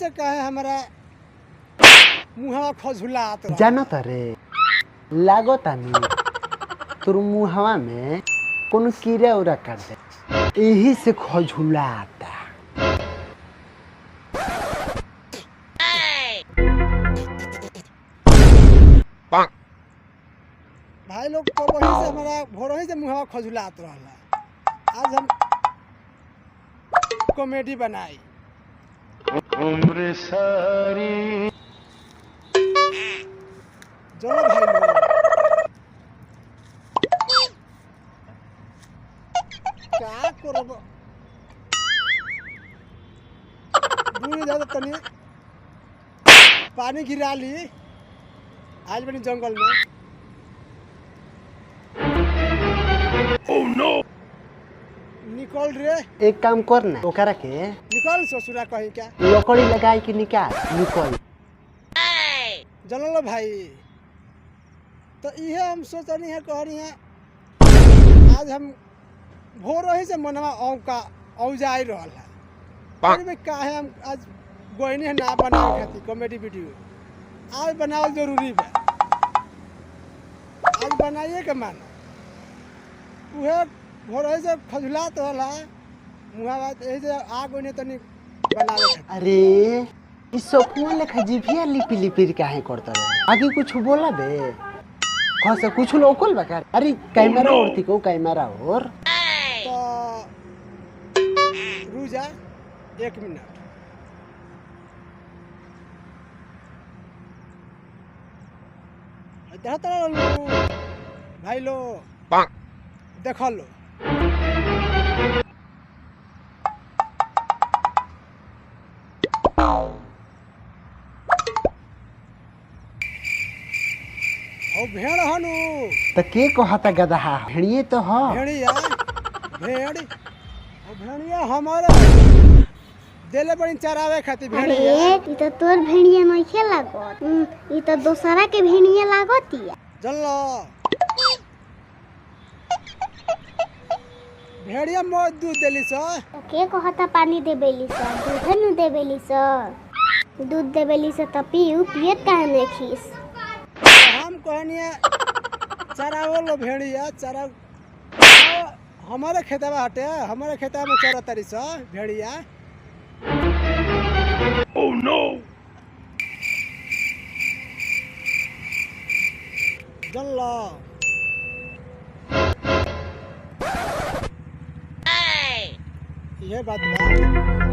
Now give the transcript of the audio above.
से कहे हमारा मुहवा खजुलात रहा। जानो तारे लागो तानी तोर मुहवा में कोनो कीड़ा उड़ा कर दे यही से खजुलाता। भाई लोग तो वही से हमारा भोर ही से मुहवा खजुलात रहला। आज हम कॉमेडी बनाई। उम्र सारी चलो भाई लोग क्या करब दूर जा तनी पानी गिरा ली आज बनी जंगल में। ओह नो निकल रे एक काम कर ना ओकरा के निकल ससुरा कहीं क्या लकड़ी लगाई के निकाल निकल। चलो भाई तो ये हम सोचनी है कह रही हैं आज हम भोर ही से मनवा औजाई रहल है। फिर भी काहे हम आज गोइनी है ना बनावे खातिर कॉमेडी वीडियो आज बनावल जरूरी बा। आज बनाइए के मानो उहे भोर ही से खजुलात रहला मुहा बात यही से आग ओने तनी बनावे खातिर। अरे इस सोफुआ लेखा जीभिया लिपि लिपि काहे करता रे आगे कुछ बोला बे खस कुछ लोकल बका। अरे कैमरा और थी को कैमरा और तो रुजा 1 मिनट भाई लो देख लो ओ भेड़ हनु तो के कहता गदहा भेड़िए तो ह भेड़िया भेड़ ओ भेड़िया हमारे देले बड़ी चरावे खातिर भेड़िया। अरे ई तो तोर भेड़िया नइखे लागत ई तो दोसरा के भेड़िया लागतिया। चलो भेड़िया मोर दूध देली स तो के कहता पानी देबेली स दूध न देबेली स दूध देबेली स त पीऊ पियत काहे में खीस। हम कहनिया चरावो लो भेड़िया चरा हमारे खेतवा हटे हमारे खेतवा में चरा तरी स भेड़िया। ओह नो चलो ये बात बा।